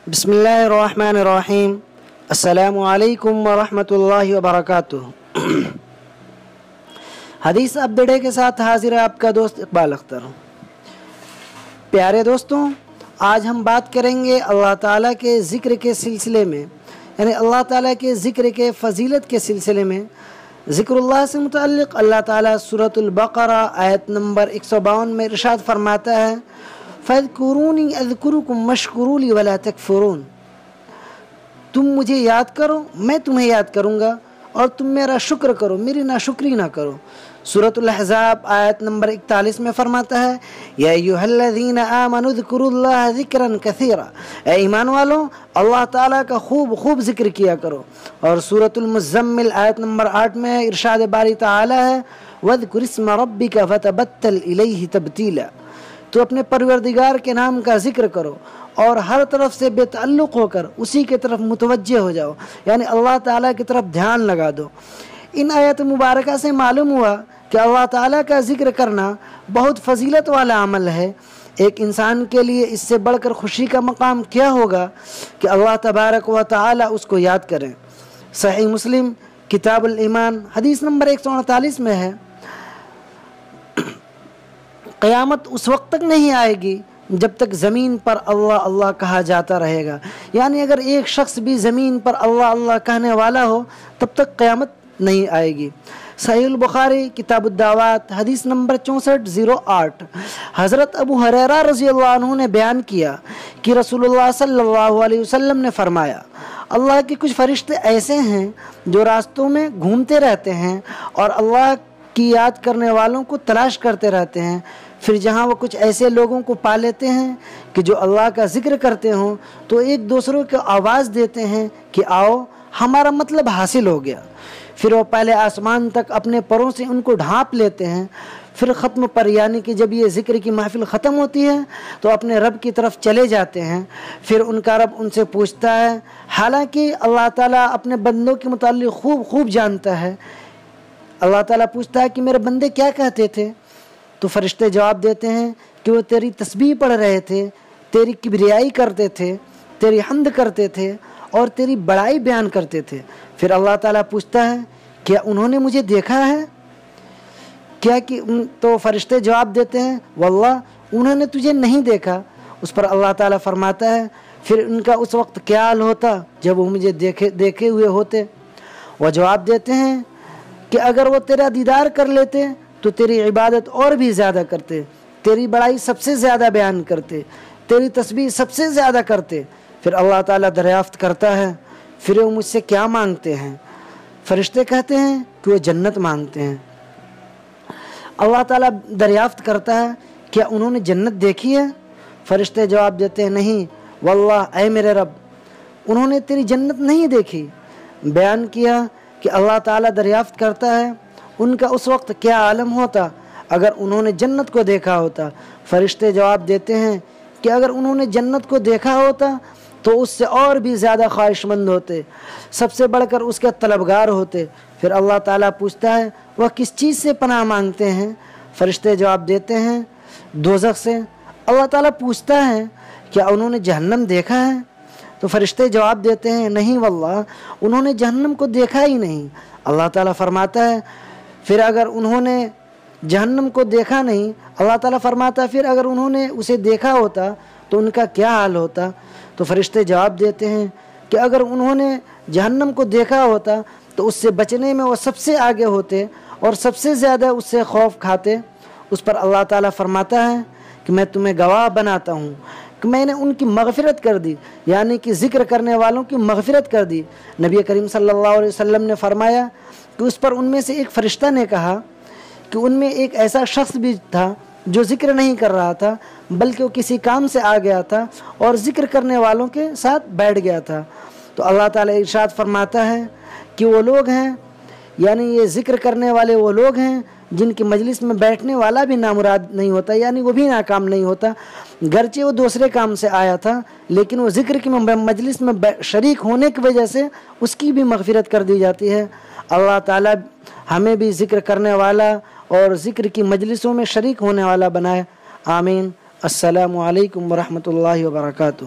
بسم اللہ الرحمن الرحیم۔ السلام علیکم ورحمۃ اللہ وبرکاتہ۔ حدیث اپ ڈے کے ساتھ حاضر ہے آپ کا دوست اقبال اختر۔ پیارے دوستوں، آج ہم بات کریں گے اللہ تعالیٰ کے ذکر کے سلسلے میں، یعنی اللہ تعالیٰ کے ذکر کے فضیلت کے سلسلے میں۔ ذکر اللہ سے متعلق اللہ تعالیٰ سورۃ البقرہ آیت نمبر 152 میں ارشاد فرماتا ہے، فَاذْكُرُونِي أَذْكُرُكُمْ وَاشْكُرُوا لِي وَلَا تَكْفُرُونَ۔ تم مجھے یاد کرو، میں تمہیں یاد کروں گا، اور تم میرا شکر کرو، میری ناشکری نہ کرو۔ سورۃ الاحزاب آیت نمبر 41 میں فرماتا ہے، یا ایھا الذین آمنوا اذکروا اللہ ذکرا کثیرا۔ اے ایمان والو، اللہ تعالیٰ کا خوب ذکر کیا کرو۔ اور سورۃ المزمل آیت نمبر 8 میں ارشاد باری تعالی ہے، وَاذْكُرِ اسْمَ رَبِّكَ فَتَبَتَّلْ إِلَيْهِ تَبْتِيلًا۔ تو اپنے پروردگار کے نام کا ذکر کرو اور ہر طرف سے بے تعلق ہو کر اسی کی طرف متوجہ ہو جاؤ، یعنی اللہ تعالیٰ کی طرف دھیان لگا دو۔ ان آیت مبارکہ سے معلوم ہوا کہ اللہ تعالیٰ کا ذکر کرنا بہت فضیلت والا عمل ہے۔ ایک انسان کے لیے اس سے بڑھ کر خوشی کا مقام کیا ہوگا کہ اللہ تبارک و تعالیٰ اس کو یاد کریں۔ صحیح مسلم کتاب الایمان حدیث نمبر 148 میں ہے، قیامت اس وقت تک نہیں آئے گی جب تک زمین پر اللہ اللہ کہا جاتا رہے گا، یعنی اگر ایک شخص بھی زمین پر اللہ اللہ کہنے والا ہو تب تک قیامت نہیں آئے گی۔ صحیح البخاری کتاب الدعوات حدیث نمبر 6408 حضرت ابو ہریرہ رضی اللہ عنہ نے بیان کیا کہ رسول اللہ صلی اللہ علیہ وسلم نے فرمایا، اللہ کے کچھ فرشتے ایسے ہیں جو راستوں میں گھومتے رہتے ہیں اور اللہ کی یاد کرنے والوں کو تلاش کرتے رہتے ہیں، پھر جہاں وہ کچھ ایسے لوگوں کو پا لیتے ہیں کہ جو اللہ کا ذکر کرتے ہوں تو ایک دوسروں کو آواز دیتے ہیں کہ آؤ ہمارا مطلب حاصل ہو گیا۔ پھر وہ پہلے آسمان تک اپنے پروں سے ان کو ڈھانپ لیتے ہیں، پھر ختم پر یعنی کہ جب یہ ذکر کی محفل ختم ہوتی ہے تو اپنے رب کی طرف چلے جاتے ہیں۔ پھر ان کا رب ان سے پوچھتا ہے، حالانکہ اللہ تعالیٰ اپنے بندوں کے متعلق خوب جانتا ہے۔ اللہ تعالیٰ پوچھتا ہے کہ میرے بندے کیا کہتے تھے؟ تو فرشتے جواب دیتے ہیں کہ وہ تیری تسبیح پڑھ رہے تھے، تیری کبریائی کرتے تھے، تیری حمد کرتے تھے اور تیری بڑائی بیان کرتے تھے۔ پھر اللہ تعالیٰ پوچھتا ہے، کیا انہوں نے مجھے دیکھا ہے؟ تو فرشتے جواب دیتے ہیں، واللہ انہوں نے تجھے نہیں دیکھا۔ اس پر اللہ تعالیٰ فرماتا ہے، پھر ان کا اس وقت کیا حال ہوتا جب وہ مجھے دیکھے ہوئے ہوتے؟ وہ جواب دیتے ہیں کہ اگر وہ تیرا دیدار کر لیتے تو تیری عبادت اور بھی زیادہ کرتے، تیری بڑائی سب سے زیادہ بیان کرتے، تیری تسبیح سب سے زیادہ کرتے۔ پھر اللہ تعالیٰ دریافت کرتا ہے، پھر وہ مجھ سے کیا مانگتے ہیں؟ فرشتے کہتے ہیں کہ وہ جنت مانگتے ہیں۔ اللہ تعالیٰ دریافت کرتا ہے، کیا انہوں نے جنت دیکھی ہے؟ فرشتے جواب دیتے ہیں، نہیں واللہ اے میرے رب، انہوں نے تیری جنت نہیں دیکھی۔ بیان کیا کہ اللہ تعالیٰ دریافت کرتا ہے ان کا اس وقت کیا عالم ہوتا اگر انہوں نے جنت کو دیکھا ہوتا۔ فرشتے جواب دیتے ہیں کہ اگر انہوں نے جنت کو دیکھا ہوتا تو اس سے اور بھی زیادہ خواہش مند ہوتے، سب سے بڑھ کر اس کے طلبگار ہوتے۔ پھر اللہ تعالیٰ پوچھتا ہے، وہ کس چیز سے پناہ مانگتے ہیں؟ فرشتے جواب دیتے ہیں، دوزخ سے۔ اللہ تعالیٰ پوچھتا ہے، کیا انہوں نے جہنم دیکھا ہے؟ تو فرشتے جواب دیتے ہیں، نہیں واللہ انہوں نے جہنم کو دیکھا ہی نہیں۔ اللہ تعالیٰ فرماتا ہے، پھر اگر انہوں نے جہنم کو دیکھا نہیں، اللہ تعالیٰ فرماتا ہے پھر اگر انہوں نے اسے دیکھا ہوتا تو ان کا کیا حال ہوتا؟ تو فرشتے جواب دیتے ہیں کہ اگر انہوں نے جہنم کو دیکھا ہوتا تو اس سے بچنے میں وہ سب سے آگے ہوتے اور سب سے زیادہ اس سے خوف کھاتے۔ اس پر اللہ تعالیٰ فرماتا ہے کہ میں تمہیں گواہ بناتا ہوں کہ میں نے ان کی مغفرت کر دی، یعنی کہ ذکر کرنے والوں کی مغفرت کر دی۔ نبی کریم صلی اللہ علیہ وسلم نے فرمایا کہ اس پر ان میں سے ایک فرشتہ نے کہا کہ ان میں ایک ایسا شخص بھی تھا جو ذکر نہیں کر رہا تھا بلکہ وہ کسی کام سے آ گیا تھا اور ذکر کرنے والوں کے ساتھ بیٹھ گیا تھا۔ تو اللہ تعالیٰ ارشاد فرماتا ہے کہ وہ لوگ ہیں، یعنی یہ ذکر کرنے والے وہ لوگ ہیں جن کی مجلس میں بیٹھنے والا بھی نامراد نہیں ہوتا، یعنی وہ بھی ناکام نہیں ہوتا، گرچہ وہ دوسرے کام سے آیا تھا لیکن وہ ذکر کی مجلس میں شریک ہونے کی وجہ سے اس کی بھی مغفرت کر دی جاتی ہے۔ اللہ تعالیٰ ہمیں بھی ذکر کرنے والا اور ذکر کی مجلسوں میں شریک ہونے والا بنائے، آمین۔ السلام علیکم ورحمۃ اللہ وبرکاتہ۔